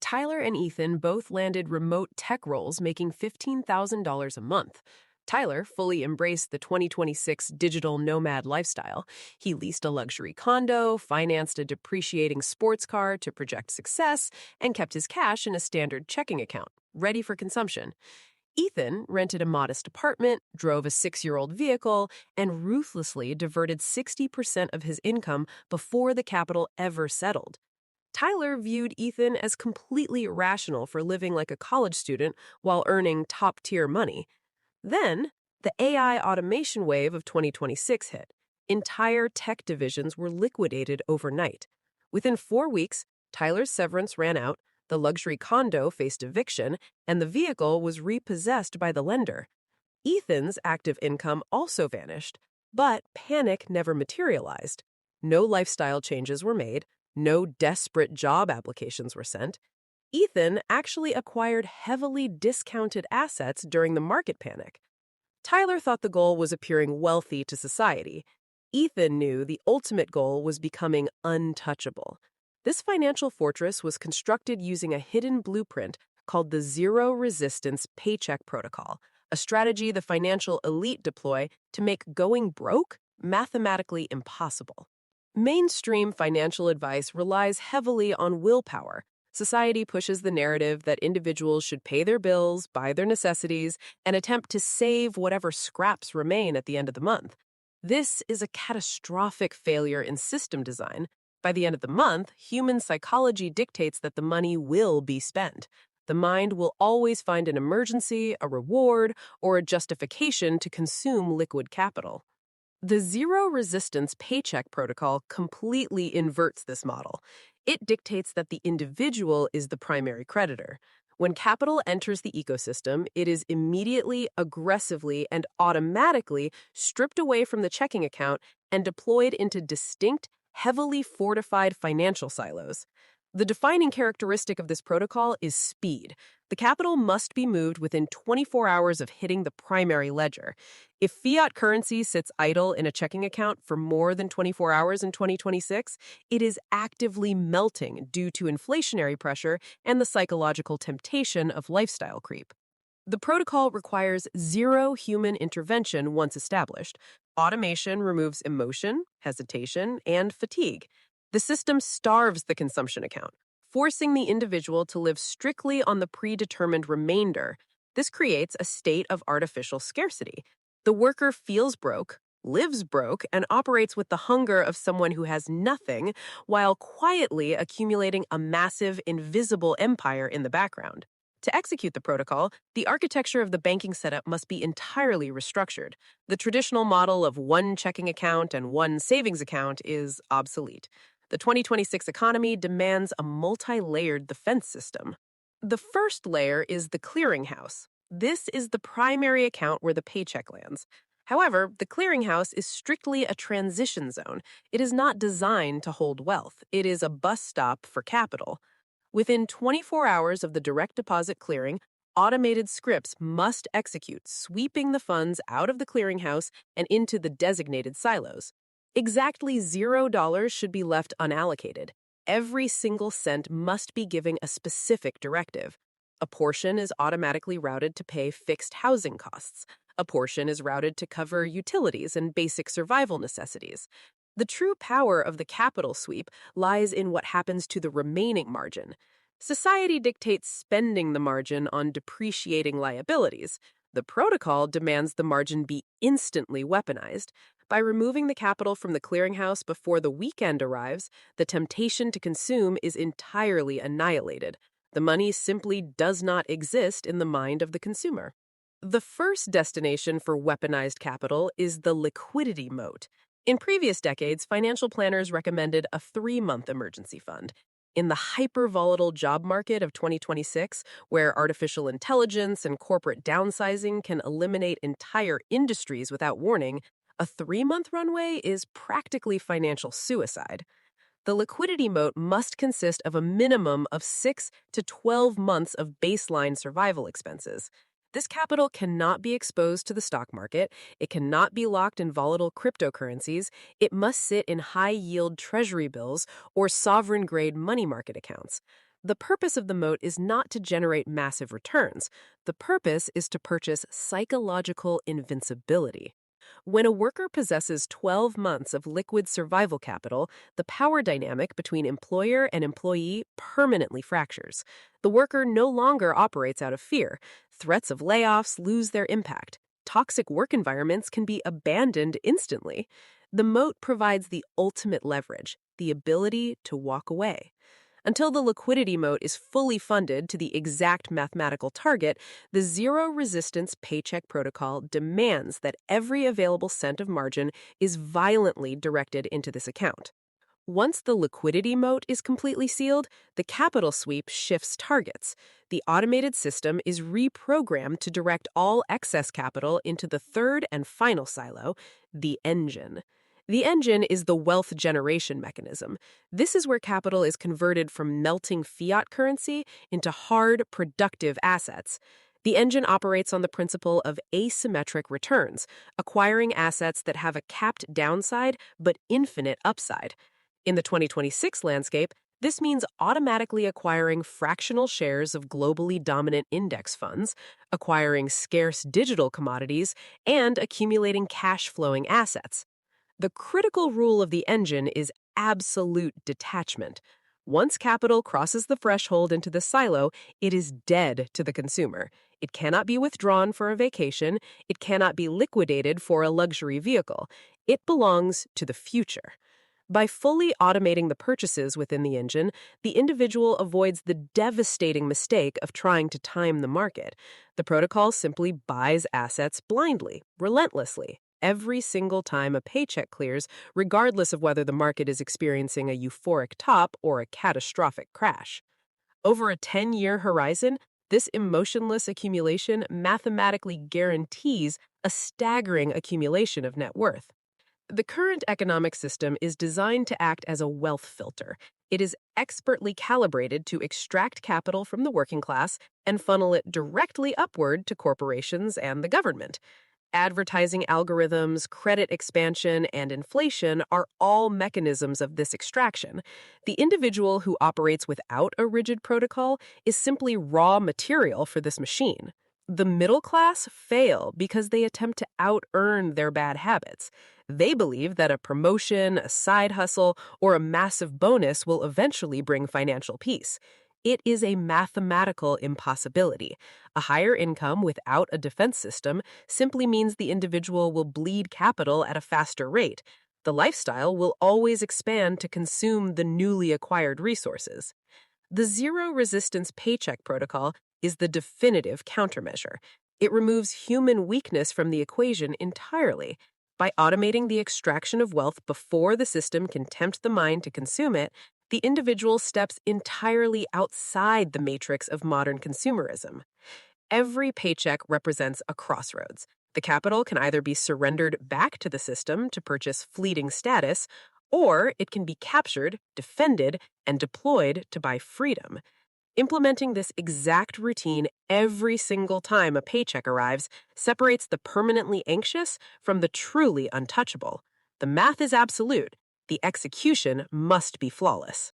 Tyler and Ethan both landed remote tech roles making $15,000 a month. Tyler fully embraced the 2026 digital nomad lifestyle. He leased a luxury condo, financed a depreciating sports car to project success, and kept his cash in a standard checking account, ready for consumption. Ethan rented a modest apartment, drove a 6-year-old vehicle, and ruthlessly diverted 60% of his income before the capital ever settled. Tyler viewed Ethan as completely irrational for living like a college student while earning top-tier money. Then, the AI automation wave of 2026 hit. Entire tech divisions were liquidated overnight. Within 4 weeks, Tyler's severance ran out, the luxury condo faced eviction, and the vehicle was repossessed by the lender. Ethan's active income also vanished, but panic never materialized. No lifestyle changes were made, no desperate job applications were sent. Ethan actually acquired heavily discounted assets during the market panic. Tyler thought the goal was appearing wealthy to society. Ethan knew the ultimate goal was becoming untouchable. This financial fortress was constructed using a hidden blueprint called the Zero-Resistance Paycheck Protocol, a strategy the financial elite deploy to make going broke mathematically impossible. Mainstream financial advice relies heavily on willpower. Society pushes the narrative that individuals should pay their bills, buy their necessities, and attempt to save whatever scraps remain at the end of the month. This is a catastrophic failure in system design. By the end of the month, human psychology dictates that the money will be spent. The mind will always find an emergency, a reward, or a justification to consume liquid capital. The Zero-Resistance Paycheck Protocol completely inverts this model. It dictates that the individual is the primary creditor. When capital enters the ecosystem, it is immediately, aggressively, and automatically stripped away from the checking account and deployed into distinct, heavily fortified financial silos. The defining characteristic of this protocol is speed. The capital must be moved within 24 hours of hitting the primary ledger. If fiat currency sits idle in a checking account for more than 24 hours in 2026, it is actively melting due to inflationary pressure and the psychological temptation of lifestyle creep. The protocol requires zero human intervention once established. Automation removes emotion, hesitation, and fatigue. The system starves the consumption account, forcing the individual to live strictly on the predetermined remainder. This creates a state of artificial scarcity. The worker feels broke, lives broke, and operates with the hunger of someone who has nothing, while quietly accumulating a massive, invisible empire in the background. To execute the protocol, the architecture of the banking setup must be entirely restructured. The traditional model of one checking account and one savings account is obsolete. The 2026 economy demands a multi-layered defense system. The first layer is the clearinghouse. This is the primary account where the paycheck lands. However, the clearinghouse is strictly a transition zone. It is not designed to hold wealth. It is a bus stop for capital. Within 24 hours of the direct deposit clearing, automated scripts must execute, sweeping the funds out of the clearinghouse and into the designated silos. Exactly $0 should be left unallocated. Every single cent must be given a specific directive. A portion is automatically routed to pay fixed housing costs. A portion is routed to cover utilities and basic survival necessities. The true power of the capital sweep lies in what happens to the remaining margin. Society dictates spending the margin on depreciating liabilities. The protocol demands the margin be instantly weaponized. By removing the capital from the clearinghouse before the weekend arrives, the temptation to consume is entirely annihilated. The money simply does not exist in the mind of the consumer. The first destination for weaponized capital is the liquidity moat. In previous decades, financial planners recommended a 3-month emergency fund. In the hyper-volatile job market of 2026, where artificial intelligence and corporate downsizing can eliminate entire industries without warning, a 3-month runway is practically financial suicide. The liquidity moat must consist of a minimum of 6 to 12 months of baseline survival expenses. This capital cannot be exposed to the stock market, it cannot be locked in volatile cryptocurrencies, it must sit in high-yield treasury bills or sovereign-grade money market accounts. The purpose of the moat is not to generate massive returns. The purpose is to purchase psychological invincibility. When a worker possesses 12 months of liquid survival capital, the power dynamic between employer and employee permanently fractures. The worker no longer operates out of fear. Threats of layoffs lose their impact. Toxic work environments can be abandoned instantly. The moat provides the ultimate leverage, the ability to walk away. Until the liquidity moat is fully funded to the exact mathematical target, the Zero-Resistance Paycheck Protocol demands that every available cent of margin is violently directed into this account. Once the liquidity moat is completely sealed, the capital sweep shifts targets. The automated system is reprogrammed to direct all excess capital into the third and final silo, the engine. The engine is the wealth generation mechanism. This is where capital is converted from melting fiat currency into hard, productive assets. The engine operates on the principle of asymmetric returns, acquiring assets that have a capped downside but infinite upside. In the 2026 landscape, this means automatically acquiring fractional shares of globally dominant index funds, acquiring scarce digital commodities, and accumulating cash-flowing assets. The critical rule of the engine is absolute detachment. Once capital crosses the threshold into the silo, it is dead to the consumer. It cannot be withdrawn for a vacation. It cannot be liquidated for a luxury vehicle. It belongs to the future. By fully automating the purchases within the engine, the individual avoids the devastating mistake of trying to time the market. The protocol simply buys assets blindly, relentlessly, every single time a paycheck clears, regardless of whether the market is experiencing a euphoric top or a catastrophic crash. Over a 10-year horizon, this emotionless accumulation mathematically guarantees a staggering accumulation of net worth. The current economic system is designed to act as a wealth filter. It is expertly calibrated to extract capital from the working class and funnel it directly upward to corporations and the government. Advertising algorithms, credit expansion, and inflation are all mechanisms of this extraction. The individual who operates without a rigid protocol is simply raw material for this machine. The middle class fail because they attempt to out-earn their bad habits. They believe that a promotion, a side hustle, or a massive bonus will eventually bring financial peace. It is a mathematical impossibility. A higher income without a defense system simply means the individual will bleed capital at a faster rate. The lifestyle will always expand to consume the newly acquired resources. The Zero-Resistance Paycheck Protocol is the definitive countermeasure. It removes human weakness from the equation entirely. By automating the extraction of wealth before the system can tempt the mind to consume it, the individual steps entirely outside the matrix of modern consumerism. Every paycheck represents a crossroads. The capital can either be surrendered back to the system to purchase fleeting status, or it can be captured, defended, and deployed to buy freedom. Implementing this exact routine every single time a paycheck arrives separates the permanently anxious from the truly untouchable. The math is absolute. The execution must be flawless.